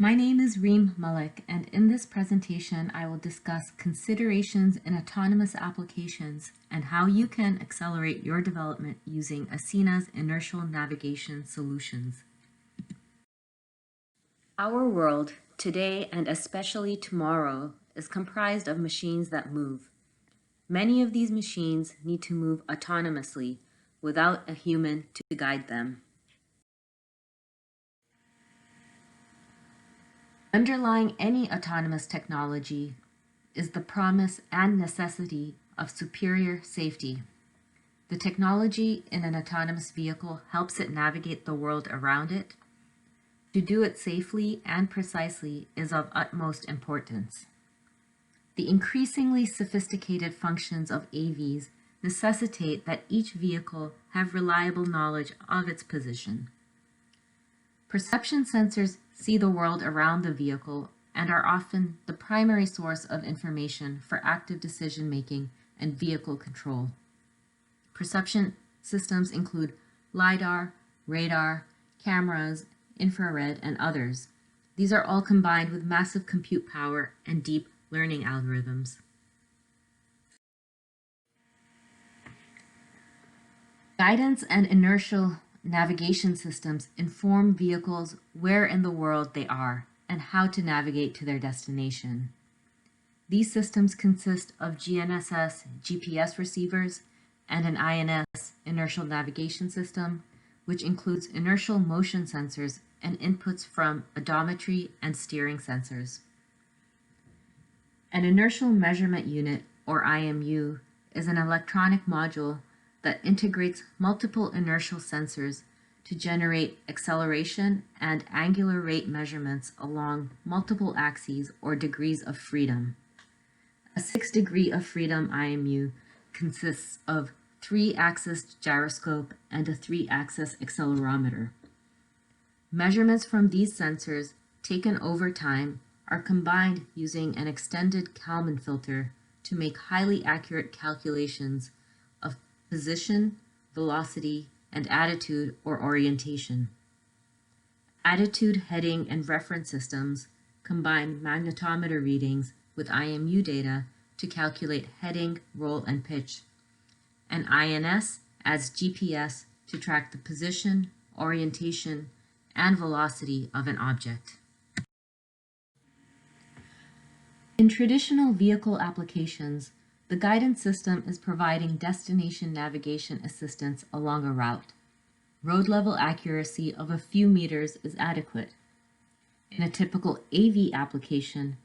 My name is Reem Malik, and in this presentation I will discuss considerations in autonomous applications and how you can accelerate your development using ACEINNA's inertial navigation solutions. Our world, today and especially tomorrow, is comprised of machines that move. Many of these machines need to move autonomously without a human to guide them. Underlying any autonomous technology is the promise and necessity of superior safety. The technology in an autonomous vehicle helps it navigate the world around it. To do it safely and precisely is of utmost importance. The increasingly sophisticated functions of AVs necessitate that each vehicle have reliable knowledge of its position. Perception sensors see the world around the vehicle and are often the primary source of information for active decision-making and vehicle control. Perception systems include LiDAR, radar, cameras, infrared, and others. These are all combined with massive compute power and deep learning algorithms. Guidance and inertial navigation systems inform vehicles where in the world they are and how to navigate to their destination. These systems consist of GNSS GPS receivers and an INS inertial navigation system, which includes inertial motion sensors and inputs from odometry and steering sensors. An inertial measurement unit, or IMU, is an electronic module that integrates multiple inertial sensors to generate acceleration and angular rate measurements along multiple axes or degrees of freedom. A 6-degree of freedom IMU consists of 3-axis gyroscope and a 3-axis accelerometer. Measurements from these sensors, taken over time, are combined using an extended Kalman filter to make highly accurate calculations of position, velocity, and attitude or orientation. Attitude, heading, and reference systems combine magnetometer readings with IMU data to calculate heading, roll, and pitch, and INS adds GPS to track the position, orientation, and velocity of an object. In traditional vehicle applications, the guidance system is providing destination navigation assistance along a route. Road level accuracy of a few meters is adequate. In a typical AV application,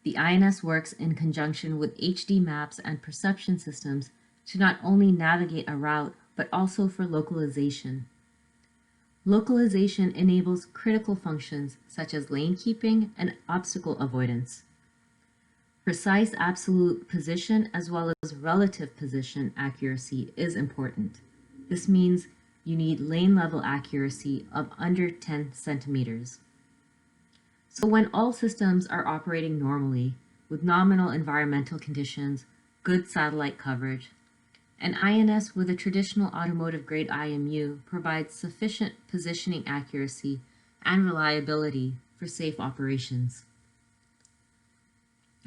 the INS works in conjunction with HD maps and perception systems to not only navigate a route, but also for localization. Localization enables critical functions such as lane keeping and obstacle avoidance. Precise absolute position as well as relative position accuracy is important. This means you need lane level accuracy of under 10 centimeters. So when all systems are operating normally with nominal environmental conditions, good satellite coverage, an INS with a traditional automotive grade IMU provides sufficient positioning accuracy and reliability for safe operations.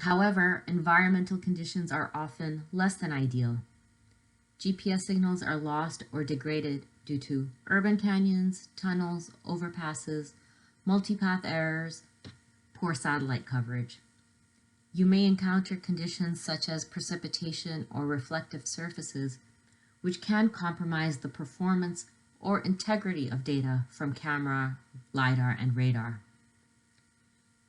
However, environmental conditions are often less than ideal. GPS signals are lost or degraded due to urban canyons, tunnels, overpasses, multipath errors, poor satellite coverage. You may encounter conditions such as precipitation or reflective surfaces, which can compromise the performance or integrity of data from camera, LiDAR, and radar.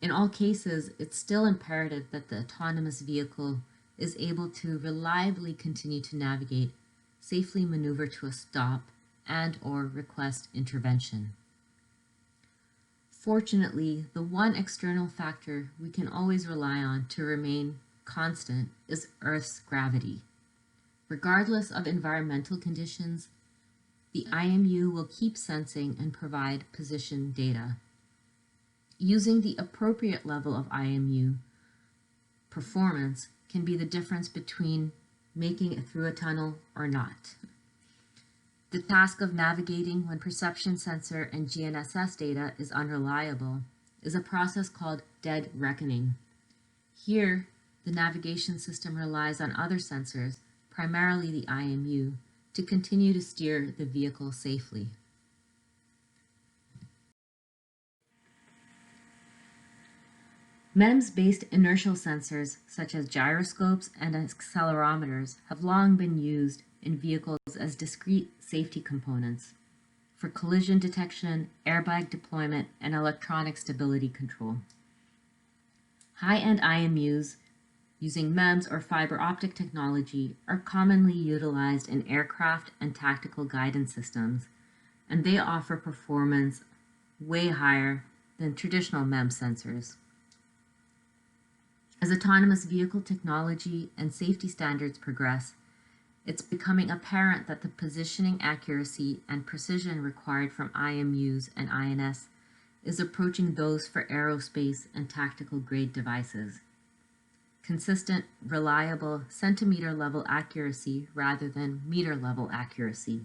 In all cases, it's still imperative that the autonomous vehicle is able to reliably continue to navigate, safely maneuver to a stop, and/or request intervention. Fortunately, the one external factor we can always rely on to remain constant is Earth's gravity. Regardless of environmental conditions, the IMU will keep sensing and provide position data. Using the appropriate level of IMU performance can be the difference between making it through a tunnel or not. The task of navigating when perception sensor and GNSS data is unreliable is a process called Dead Reckoning. Here, the navigation system relies on other sensors, primarily the IMU, to continue to steer the vehicle safely. MEMS-based inertial sensors, such as gyroscopes and accelerometers, have long been used in vehicles as discrete safety components for collision detection, airbag deployment, and electronic stability control. High-end IMUs using MEMS or fiber optic technology are commonly utilized in aircraft and tactical guidance systems, and they offer performance way higher than traditional MEMS sensors. As autonomous vehicle technology and safety standards progress, it's becoming apparent that the positioning accuracy and precision required from IMUs and INS is approaching those for aerospace and tactical grade devices. Consistent, reliable centimeter-level accuracy rather than meter-level accuracy.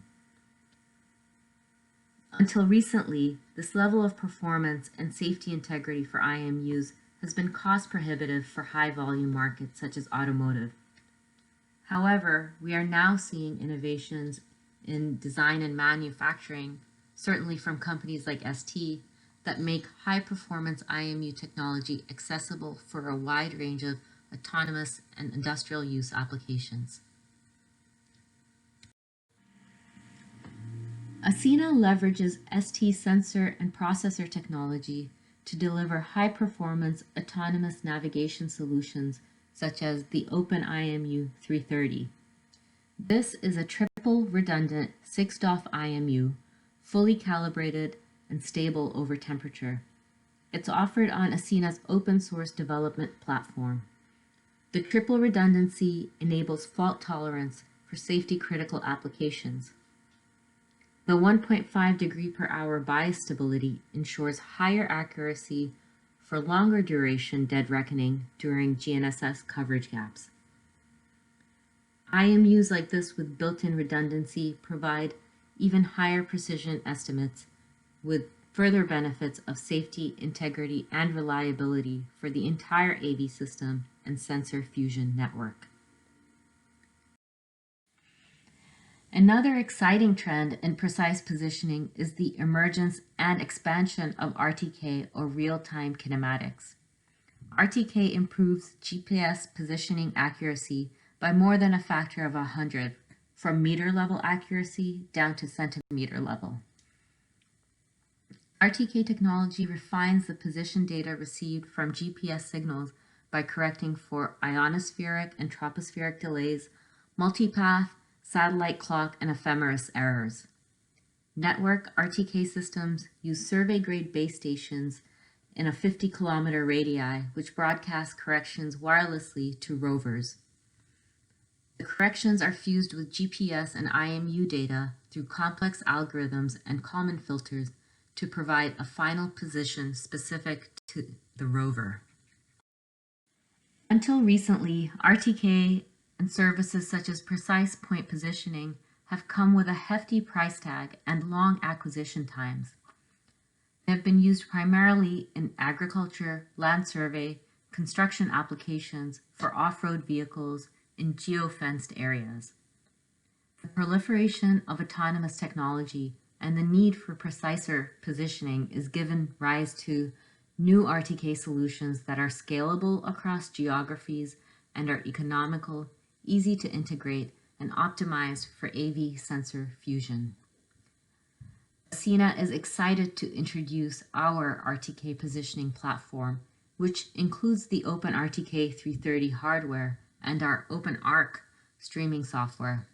Until recently, this level of performance and safety integrity for IMUs has been cost prohibitive for high-volume markets such as automotive. However, we are now seeing innovations in design and manufacturing, certainly from companies like ST, that make high-performance IMU technology accessible for a wide range of autonomous and industrial use applications. ACEINNA leverages ST sensor and processor technology to deliver high-performance autonomous navigation solutions such as the OpenIMU 330. This is a triple redundant 6-DoF IMU, fully calibrated and stable over temperature. It's offered on ACEINNA's open source development platform. The triple redundancy enables fault tolerance for safety-critical applications. The 1.5 degree per hour bias stability ensures higher accuracy for longer duration dead reckoning during GNSS coverage gaps. IMUs like this with built-in redundancy provide even higher precision estimates with further benefits of safety, integrity, and reliability for the entire AV system and sensor fusion network. Another exciting trend in precise positioning is the emergence and expansion of RTK or real-time kinematics. RTK improves GPS positioning accuracy by more than a factor of 100, from meter-level accuracy down to centimeter level. RTK technology refines the position data received from GPS signals by correcting for ionospheric and tropospheric delays, multipath, satellite clock, and ephemeris errors. Network RTK systems use survey-grade base stations in a 50-kilometer radii, which broadcast corrections wirelessly to rovers. The corrections are fused with GPS and IMU data through complex algorithms and Kalman filters to provide a final position specific to the rover. Until recently, RTK and services such as precise point positioning have come with a hefty price tag and long acquisition times. They have been used primarily in agriculture, land survey, construction applications for off-road vehicles in geofenced areas. The proliferation of autonomous technology and the need for preciser positioning is given rise to new RTK solutions that are scalable across geographies and are economical, easy to integrate, and optimized for AV sensor fusion. ACEINNA is excited to introduce our RTK positioning platform, which includes the OpenRTK 330 hardware and our OpenARC streaming software.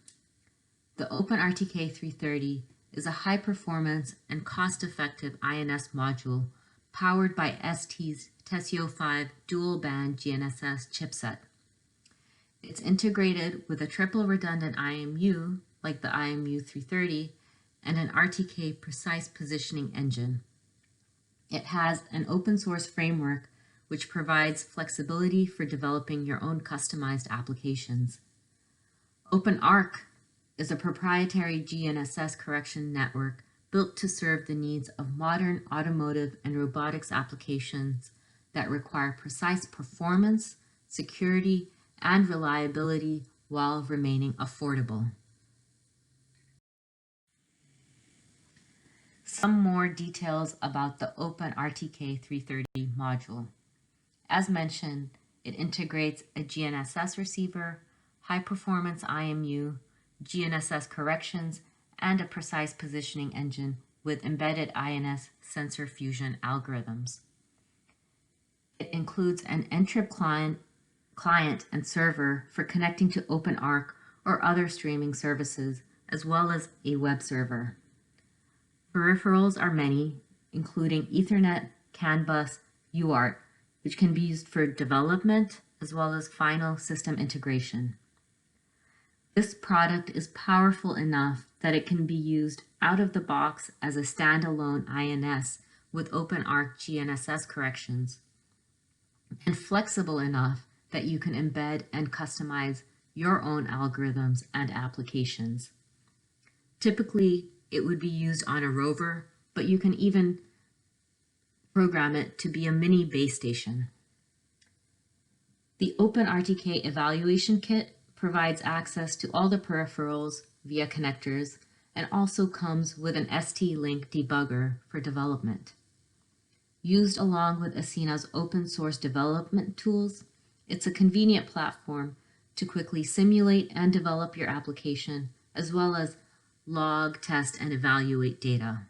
The OpenRTK 330 is a high-performance and cost-effective INS module powered by ST's Tesio 5 dual-band GNSS chipset. It's integrated with a triple redundant IMU, like the IMU 330, and an RTK precise positioning engine. It has an open source framework which provides flexibility for developing your own customized applications. OpenARC is a proprietary GNSS correction network built to serve the needs of modern automotive and robotics applications that require precise performance, security, and reliability while remaining affordable. Some more details about the Open RTK 330 module. As mentioned, it integrates a GNSS receiver, high-performance IMU, GNSS corrections, and a precise positioning engine with embedded INS sensor fusion algorithms. It includes an Ntrip client and server for connecting to OpenARC or other streaming services, as well as a web server. Peripherals are many, including Ethernet, CAN bus, UART, which can be used for development as well as final system integration. This product is powerful enough that it can be used out of the box as a standalone INS with OpenARC GNSS corrections, and flexible enough that you can embed and customize your own algorithms and applications. Typically, it would be used on a rover, but you can even program it to be a mini base station. The OpenRTK Evaluation Kit provides access to all the peripherals via connectors and also comes with an ST-Link debugger for development. Used along with ACEINNA's open source development tools, it's a convenient platform to quickly simulate and develop your application, as well as log, test, and evaluate data.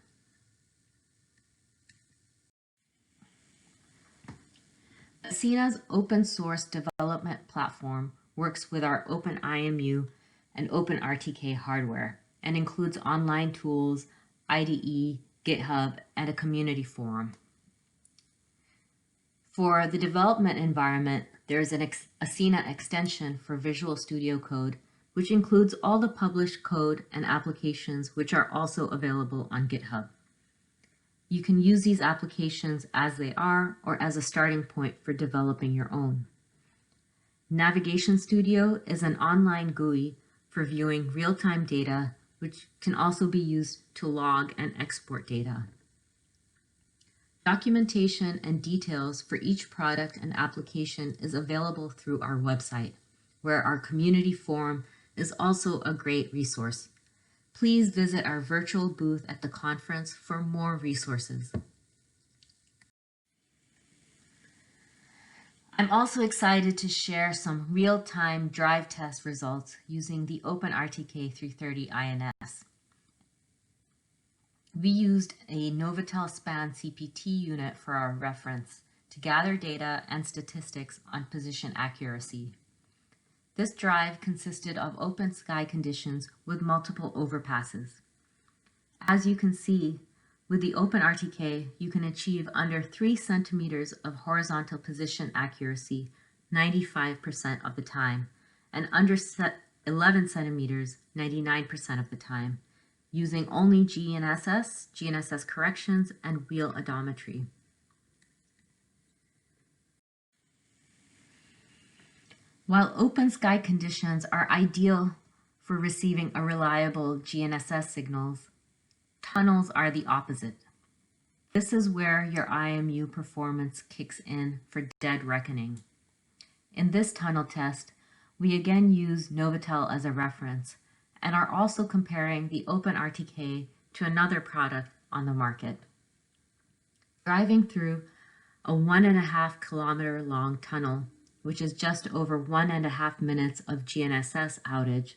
ACEINNA's open source development platform works with our OpenIMU and OpenRTK hardware and includes online tools, IDE, GitHub, and a community forum. For the development environment, there's an ACEINNA extension for Visual Studio Code, which includes all the published code and applications which are also available on GitHub. You can use these applications as they are or as a starting point for developing your own. Navigation Studio is an online GUI for viewing real-time data, which can also be used to log and export data. Documentation and details for each product and application is available through our website, where our community forum is also a great resource. Please visit our virtual booth at the conference for more resources. I'm also excited to share some real-time drive test results using the OpenRTK 330 INS. We used a Novotel SPAN CPT unit for our reference to gather data and statistics on position accuracy. This drive consisted of open sky conditions with multiple overpasses. As you can see, with the OpenRTK, you can achieve under 3 centimeters of horizontal position accuracy 95% of the time, and under 11 centimeters 99% of the time, using only GNSS corrections, and wheel odometry. While open sky conditions are ideal for receiving a reliable GNSS signals, tunnels are the opposite. This is where your IMU performance kicks in for dead reckoning. In this tunnel test, we again use Novotel as a reference and are also comparing the OpenRTK to another product on the market. Driving through a 1.5 kilometer long tunnel, which is just over 1.5 minutes of GNSS outage,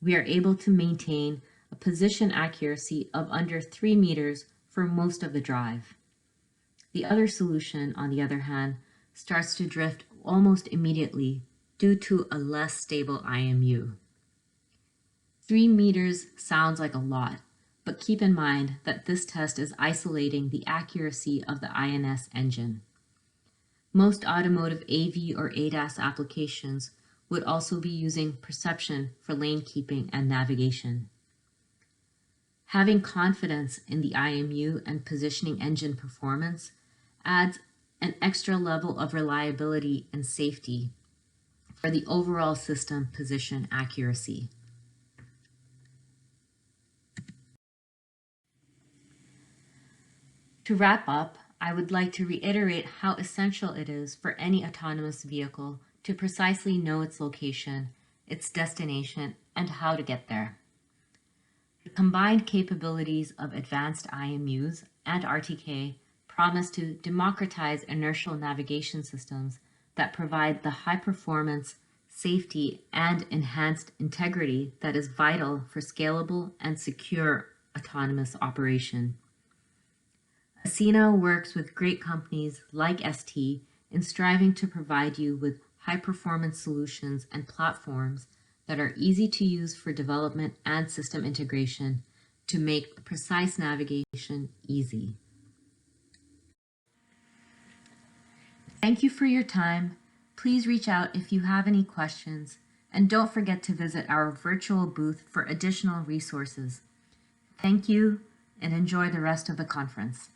we are able to maintain a position accuracy of under 3 meters for most of the drive. The other solution, on the other hand, starts to drift almost immediately due to a less stable IMU. 3 meters sounds like a lot, but keep in mind that this test is isolating the accuracy of the INS engine. Most automotive AV or ADAS applications would also be using perception for lane keeping and navigation. Having confidence in the IMU and positioning engine performance adds an extra level of reliability and safety for the overall system position accuracy. To wrap up, I would like to reiterate how essential it is for any autonomous vehicle to precisely know its location, its destination, and how to get there. The combined capabilities of advanced IMUs and RTK promise to democratize inertial navigation systems that provide the high performance, safety, and enhanced integrity that is vital for scalable and secure autonomous operation. ACEINNA works with great companies like ST in striving to provide you with high-performance solutions and platforms that are easy to use for development and system integration to make precise navigation easy. Thank you for your time. Please reach out if you have any questions, and don't forget to visit our virtual booth for additional resources. Thank you, and enjoy the rest of the conference.